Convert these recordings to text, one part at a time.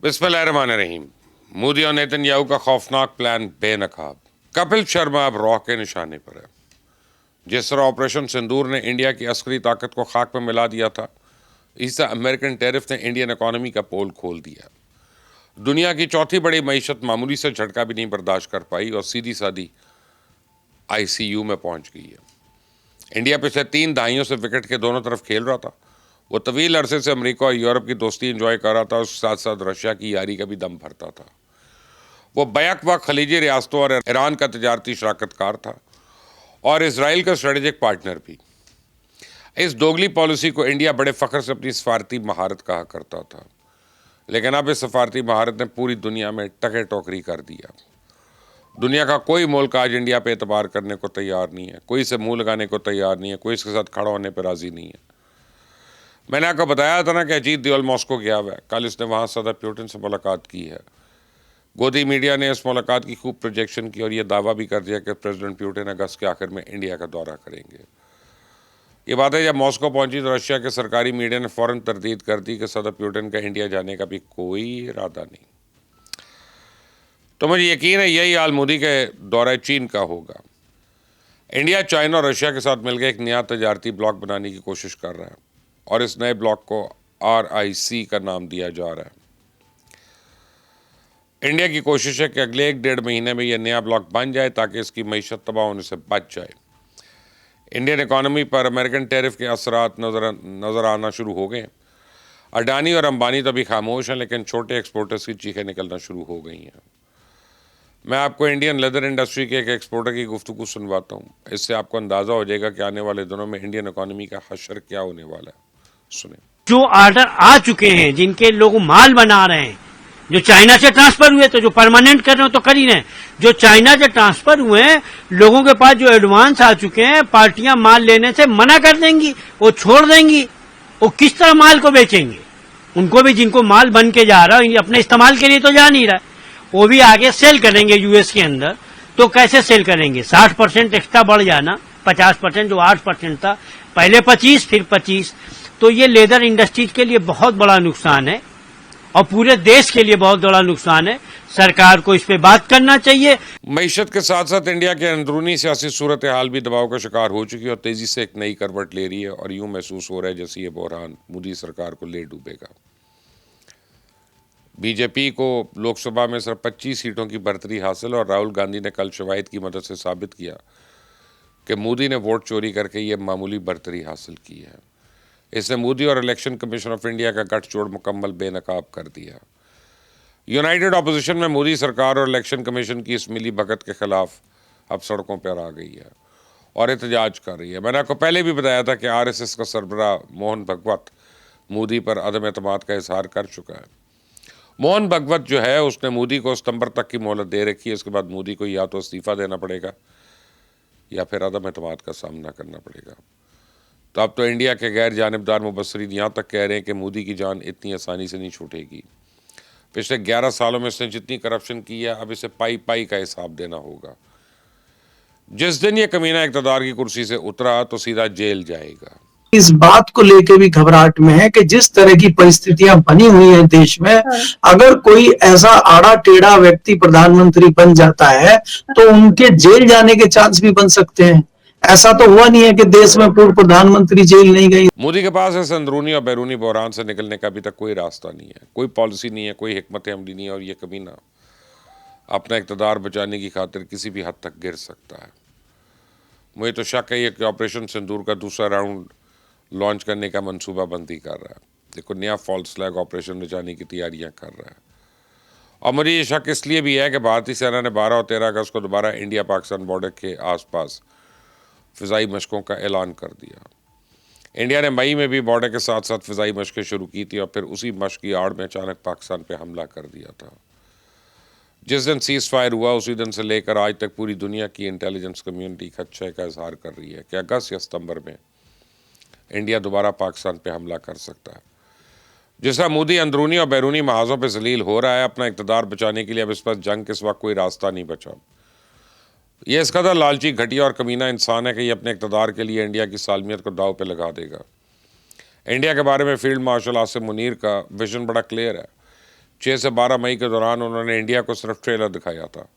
बिस्मिल्लाहिर्रहमानिर्रहीम। मोदी और नेतन्याहू का खौफनाक प्लान बेनकाब। कपिल शर्मा अब रॉ के निशाने पर है। जिस तरह ऑपरेशन सिंदूर ने इंडिया की अस्करी ताकत को खाक में मिला दिया था, इस अमेरिकन टैरिफ ने इंडियन इकोनॉमी का पोल खोल दिया। दुनिया की चौथी बड़ी मईशत मामूली से झटका भी नहीं बर्दाश्त कर पाई और सीधी सादी ICU में पहुंच गई है। इंडिया पिछले 3 दहाइयों से विकेट के दोनों तरफ खेल रहा था। वो तवील अरसे से अमेरिका और यूरोप की दोस्ती एंजॉय कर रहा था, उसके साथ साथ रशिया की यारी का भी दम भरता था। वो बैक वक्त खलीजी रियासतों और ईरान का तजारती शराकतकार था और इसराइल का स्ट्रेटेजिक पार्टनर भी। इस दोगली पॉलिसी को इंडिया बड़े फख्र से अपनी सफारती महारत कहा करता था, लेकिन अब इस सफारती महारत ने पूरी दुनिया में टके टोकरी कर दिया। दुनिया का कोई मुल्क आज इंडिया पे एतबार करने को तैयार नहीं है, कोई इसे मुंह लगाने को तैयार नहीं है, कोई इसके साथ खड़ा होने पर राजी नहीं है। मैंने आपको बताया था ना कि अजीत डोवाल मॉस्को गया हुआ है। कल इसने वहाँ सदर पुतिन से मुलाकात की है। गोदी मीडिया ने इस मुलाकात की खूब प्रोजेक्शन की और ये दावा भी कर दिया कि प्रेसिडेंट पुतिन अगस्त के आखिर में इंडिया का दौरा करेंगे। ये बातें जब मॉस्को पहुंची तो रशिया के सरकारी मीडिया ने फौरन तरदीद कर दी कि सदर पुतिन का इंडिया जाने का भी कोई इरादा नहीं। तो मुझे यकीन है यही हाल मोदी के दौरे चीन का होगा। इंडिया चाइना और रशिया के साथ मिलकर एक नया तजारती ब्लॉक बनाने की कोशिश कर रहा है और इस नए ब्लॉक को RIC का नाम दिया जा रहा है। इंडिया की कोशिश है कि अगले 1-1.5 महीने में यह नया ब्लॉक बन जाए ताकि इसकी मईशत तबाह होने से बच जाए। इंडियन इकोनॉमी पर अमेरिकन टैरिफ के असरात नज़र आना शुरू हो गए। अडानी और अंबानी तो अभी खामोश हैं, लेकिन छोटे एक्सपोर्टर्स की चीखें निकलना शुरू हो गई हैं। मैं आपको इंडियन लेदर इंडस्ट्री के एक एक्सपोर्टर की गुफ्तगू सुनवाता हूँ। इससे आपको अंदाज़ा हो जाएगा कि आने वाले दिनों में इंडियन इकोनॉमी का हशर क्या होने वाला है। सुने। जो ऑर्डर आ चुके हैं, जिनके लोग माल बना रहे हैं, जो चाइना से ट्रांसफर हुए, तो जो परमानेंट कर रहे हो तो कर ही रहे हैं। जो चाइना से ट्रांसफर हुए हैं, लोगों के पास जो एडवांस आ चुके हैं, पार्टियां माल लेने से मना कर देंगी, वो छोड़ देंगी। वो किस तरह माल को बेचेंगे? उनको भी, जिनको माल बन के जा रहा है, अपने इस्तेमाल के लिए तो जा नहीं रहा, वो भी आगे सेल करेंगे यूएस के अंदर। तो कैसे सेल करेंगे? 60% एक्स्ट्रा बढ़ जाना, 50%, जो 8% था पहले 25, फिर 25। तो ये लेदर इंडस्ट्रीज के लिए बहुत बड़ा नुकसान है और पूरे देश के लिए बहुत बड़ा नुकसान है। सरकार को इस पे बात करना चाहिए। मईशत के साथ साथ इंडिया के अंदरूनी सियासी सूरत हाल भी दबाव का शिकार हो चुकी है और तेजी से एक नई करवट ले रही है और यूं महसूस हो रहा है जैसे ये बहरान मोदी सरकार को ले डूबेगा। बीजेपी को लोकसभा में सिर्फ 25 सीटों की बढ़तरी हासिल और राहुल गांधी ने कल शवाहिद की मदद से साबित किया कि मोदी ने वोट चोरी करके ये मामूली बढ़तरी हासिल की है। इसने मोदी और इलेक्शन कमीशन ऑफ इंडिया का गठजोड़ मुकम्मल बेनकाब कर दिया। यूनाइटेड ऑपोजिशन में मोदी सरकार और इलेक्शन कमीशन की इस मिली भगत के खिलाफ अब सड़कों पर आ गई है और एहतजाज कर रही है। मैंने आपको पहले भी बताया था कि RSS का सरबराह मोहन भागवत मोदी पर अदम एतमाद का इजहार कर चुका है। मोहन भागवत जो है, उसने मोदी को सितंबर तक की मोहलत दे रखी है। इसके बाद मोदी को या तो इस्तीफा देना पड़ेगा या फिर अदम एतमाद का सामना करना पड़ेगा। तो अब तो इंडिया के गैर जानिबदार मुबस्सरीन यहाँ तक कह रहे हैं कि मोदी की जान इतनी आसानी से नहीं छूटेगी। पिछले 11 सालों में इसने जितनी करप्शन की है, अब इसे पाई पाई का हिसाब देना होगा। जिस दिन ये कमीना इक़्तिदार की कुर्सी से उतरा तो सीधा जेल जाएगा। इस बात को लेकर भी घबराहट में है कि जिस तरह की परिस्थितियां बनी हुई हैं देश में, अगर कोई ऐसा आड़ा टेढ़ा व्यक्ति प्रधानमंत्री बन जाता है तो उनके जेल जाने के चांस भी बन सकते हैं। ऐसा तो हुआ नहीं है कि देश में पूर्व प्रधानमंत्री जेल नहीं गई। मोदी के पास इस अंदरूनी और बैरूनी बहरान से निकलने का अभी तक कोई रास्ता नहीं है, कोई पॉलिसी नहीं है, कोई हिकमत अमली नहीं है और ये कमीना अपना इक़्तिदार बचाने की खातिर किसी भी हद तक गिर सकता है। मुझे तो शक है कि ऑपरेशन सिंदूर का दूसरा राउंड लॉन्च करने का मंसूबाबंदी कर रहा है। देखो, नया फॉल्स फ्लैग ऑपरेशन बचाने की तैयारियां कर रहा है। और मुझे ये शक इसलिए भी है कि भारतीय सेना ने 12 और 13 अगस्त को दोबारा इंडिया पाकिस्तान बॉर्डर के आसपास फ़िज़ाई मशकों का ऐलान कर दिया। इंडिया ने मई में भी बॉर्डर के साथ साथ फ़िज़ाई मशकें शुरू की थी और फिर उसी मशक की आड़ में अचानक पाकिस्तान पर हमला कर दिया था। जिस दिन सीज़ फायर हुआ, उसी दिन से लेकर आज तक पूरी दुनिया की इंटेलिजेंस कम्यूनिटी खदशे का इजहार कर रही है कि अगस्त या सितंबर में इंडिया दोबारा पाकिस्तान पे हमला कर सकता है। जिस तरह मोदी अंदरूनी और बैरूनी महाजों पे जलील हो रहा है, अपना इक़्तिदार बचाने के लिए अब इस पर जंग के सिवा कोई रास्ता नहीं बचा। यह इस कदर लालची, घटिया और कमीना इंसान है कि ये अपने इक़्तिदार के लिए इंडिया की सालमियत को दाव पे लगा देगा। इंडिया के बारे में फील्ड मार्शल आसिम मुनीर का विजन बड़ा क्लियर है 6 से 12 मई के दौरान उन्होंने इंडिया को सिर्फ ट्रेलर दिखाया था।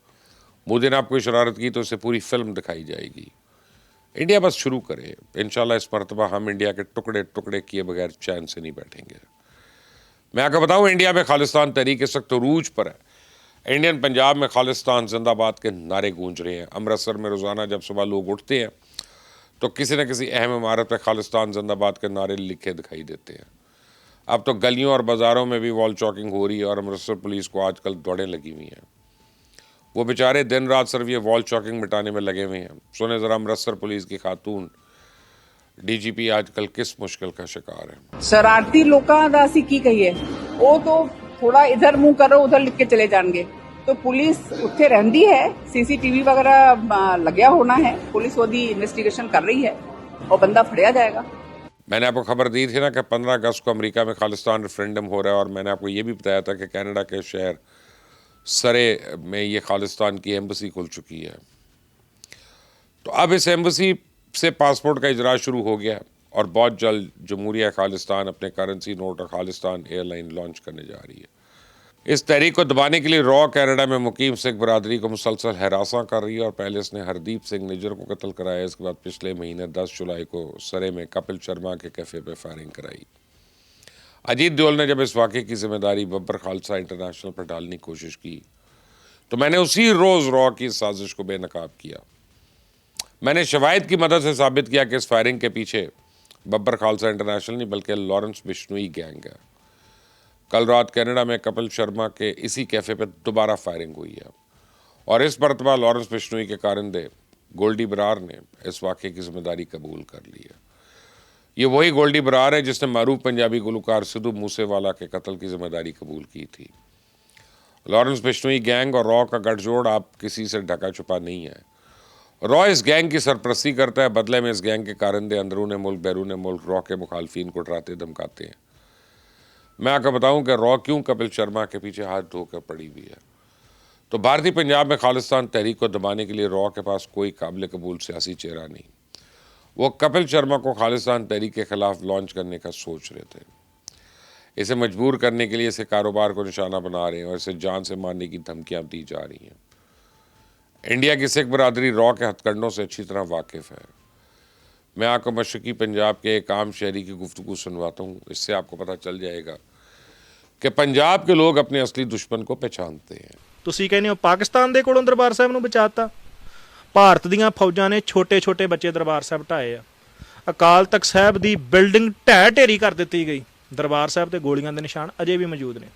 मोदी ने आपको शरारत की तो उसे पूरी फिल्म दिखाई जाएगी। इंडिया बस शुरू करे, इंशाल्लाह इस मरतबा हम इंडिया के टुकड़े टुकड़े किए बगैर चैन से नहीं बैठेंगे। मैं आपको बताऊं, इंडिया में खालिस्तान तहरीक इस वक्त रूज पर है। इंडियन पंजाब में खालिस्तान जिंदाबाद के नारे गूंज रहे हैं। अमृतसर में रोज़ाना जब सुबह लोग उठते हैं तो किसी न किसी अहम इमारत पर खालिस्तान जिंदाबाद के नारे लिखे दिखाई देते हैं। अब तो गलियों और बाज़ारों में भी वॉल चॉकिंग हो रही है और अमृतसर पुलिस को आजकल दौड़ें लगी हुई हैं। वो बेचारे दिन रात सिर्फ ये वॉल चॉकिंग मिटाने में लगे हुए हैं। सुने ज़रा अमृतसर पुलिस की खातून डीजीपी आजकल किस मुश्किल का शिकार है। शरारती लोगों ਦਾ ਅਸੀਂ ਕੀ ਕਹੀਏ, ਉਹ तो थोड़ा इधर मुंह करो उधर लिख के चले जाएंगे। तो पुलिस उत्थे रहती है, सीसीटीवी वगैरह लग्या होना है, पुलिस ओदी इन्वेस्टिगेशन कर रही है और बंदा फड़िया जाएगा। मैंने आपको खबर दी थी ना कि 15 अगस्त को अमेरिका में खालिस्तान रेफरेंडम हो रहा है, और मैंने आपको ये भी बताया था कि कनाडा के शहर सरे में ये खालिस्तान की एम्बेसी खुल चुकी है। तो अब इस एम्बेसी से पासपोर्ट का इजरा शुरू हो गया और बहुत जल्द जमहूरिया खालिस्तान अपने करेंसी नोट और खालिस्तान एयरलाइन लॉन्च करने जा रही है। इस तहरीक को दबाने के लिए रॉ कनाडा में मुकीम सिख बरादरी को मुसलसल हरासा कर रही है और पहले इसने हरदीप सिंह निज्जर को कत्ल कराया। इसके बाद पिछले महीने 10 जुलाई को सरे में कपिल शर्मा के कैफे पर फायरिंग कराई। अजीत दोल ने जब इस वाक़े की जिम्मेदारी बब्बर खालसा इंटरनेशनल पर डालने की कोशिश की तो मैंने उसी रोज़ रॉ की साजिश को बेनकाब किया। मैंने शवाहिद की मदद से साबित किया कि इस फायरिंग के पीछे बब्बर खालसा इंटरनेशनल नहीं बल्कि लॉरेंस बिश्नोई गैंग है। कल रात कनाडा में कपिल शर्मा के इसी कैफे पर दोबारा फायरिंग हुई है और इस मरतबा लॉरेंस बिश्नोई के कारिंदे गोल्डी बरार ने इस वाक़े की जिम्मेदारी कबूल कर ली है। ये वही गोल्डी बरार है जिसने मारूफ पंजाबी गुलकार सिद्धू मूसेवाला के कत्ल की जिम्मेदारी कबूल की थी। लॉरेंस बिश्नोई गैंग और रॉ का गठजोड़ आप किसी से ढका छुपा नहीं है। रॉ इस गैंग की सरपरस्ती करता है, बदले में इस गैंग के कारिंदे अंदरून मुल्क बैरून मुल्क रॉ के मुखालफिन को डराते धमकाते हैं। मैं आपको बताऊं कि रॉ क्यों कपिल शर्मा के पीछे हाथ धोकर पड़ी हुई है। तो भारतीय पंजाब में खालिस्तान तहरीक को दबाने के लिए रॉ के पास कोई काबिल कबूल सियासी चेहरा नहीं। वो कपिल शर्मा को खालिस्तान तहरीक के खिलाफ लॉन्च करने का सोच रहे थे। इसे मजबूर करने के लिए इसे कारोबार को निशाना बना रहे हैं और इसे जान से मारने की धमकियां दी जा रही हैं। इंडिया की सिख बरादरी रॉ के हथकंडों से अच्छी तरह वाकिफ है। मैं आपको मशरकी पंजाब के एक आम शहरी की गुफ्तगू सुनवाता हूँ, इससे आपको पता चल जाएगा कि पंजाब के लोग अपने असली दुश्मन को पहचानते हैं। ਤੁਸੀਂ ਕਹਿੰਦੇ ਹੋ ਪਾਕਿਸਤਾਨ ਦੇ ਕੋਲੋਂ ਦਰਬਾਰ ਸਾਹਿਬ ਨੂੰ ਬਚਾਤਾ। ਭਾਰਤ ਦੀਆਂ ਫੌਜਾਂ ਨੇ ਛੋਟੇ-ਛੋਟੇ ਬੱਚੇ ਦਰਬਾਰ ਸਾਹਿਬ ਢਾਏ ਆ। ਅਕਾਲ ਤਖਤ ਸਾਹਿਬ ਦੀ ਬਿਲਡਿੰਗ ਢਹਿ ਢੇਰੀ ਕਰ ਦਿੱਤੀ ਗਈ। ਦਰਬਾਰ ਸਾਹਿਬ ਤੇ ਗੋਲੀਆਂ ਦੇ ਨਿਸ਼ਾਨ ਅਜੇ ਵੀ ਮੌਜੂਦ ਨੇ।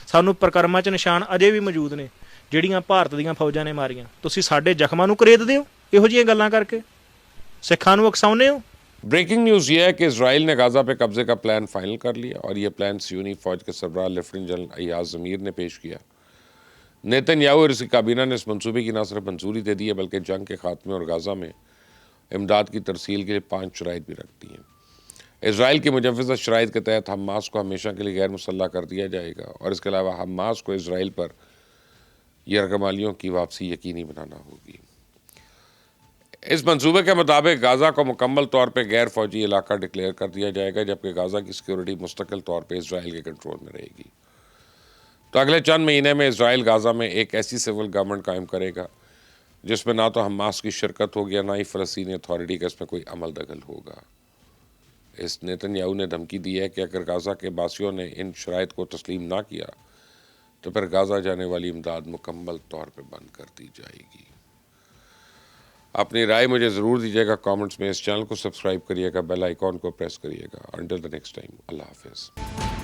ਸਾਨੂੰ ਪ੍ਰਕਰਮਾਂ 'ਚ ਨਿਸ਼ਾਨ ਅਜੇ ਵੀ ਮੌਜੂਦ ਨੇ ਜਿਹੜੀਆਂ ਭਾਰਤ ਦੀਆਂ ਫੌਜਾਂ ਨੇ ਮਾਰੀਆਂ। ਤੁਸੀਂ ਸਾਡੇ ਜ਼ਖਮਾਂ ਨੂੰ ਕਰੇਦਦੇ ਹੋ ਇਹੋ ਜਿਹੀਆਂ ਗੱਲਾਂ ਕਰਕੇ, ਸਿੱਖਾਂ ਨੂੰ ਉਕਸਾਉਂਦੇ ਹੋ। ब्रेकिंग न्यूज़ ये है कि इसराइल ने गाज़ा पे कब्जे का प्लान फाइनल कर लिया और यह प्लान सियोनी फ़ौज के सरबराह लेफ्टिनेंट जनरल अय्याज़ ज़मीर ने पेश किया। नेतन्याहू और इसकी काबीना ने इस मंसूबे की न सिर्फ मंजूरी दे दी है बल्कि जंग के खात्मे और गाज़ा में इमदाद की तरसील के लिए 5 शराइत भी रखती हैं। इसराइल की मुजव्वज़ा शराइत के तहत हमास को हमेशा के लिए गैर मुसल्लह कर दिया जाएगा और इसके अलावा हमास को इसराइल पर यरगमालियों की वापसी यकीनी बनाना होगी। इस मंसूबे के मुताबिक गाज़ा को मुकम्मल तौर पर गैर फौजी इलाका डिक्लेयर कर दिया जाएगा जबकि गाज़ा की सिक्योरिटी मुस्तकिल तौर पर इसराइल के कंट्रोल में रहेगी। तो अगले चंद महीने में इसराइल गाज़ा में एक ऐसी सिविल गवर्नमेंट कायम करेगा जिसमें ना तो हमास की शिरकत होगी या ना ही फ़लस्तीनी अथॉरिटी का इसमें कोई अमल दखल होगा। इस नेतन्याहू ने धमकी दी है कि अगर गाज़ा के बासियों ने इन शराइत को तस्लीम ना किया तो फिर गाज़ा जाने वाली इमदाद मुकम्मल तौर पर बंद कर दी जाएगी। अपनी राय मुझे ज़रूर दीजिएगा कमेंट्स में। इस चैनल को सब्सक्राइब करिएगा, बेल आइकॉन को प्रेस करिएगा। अंटिल द नेक्स्ट टाइम, अल्लाह हाफिज़।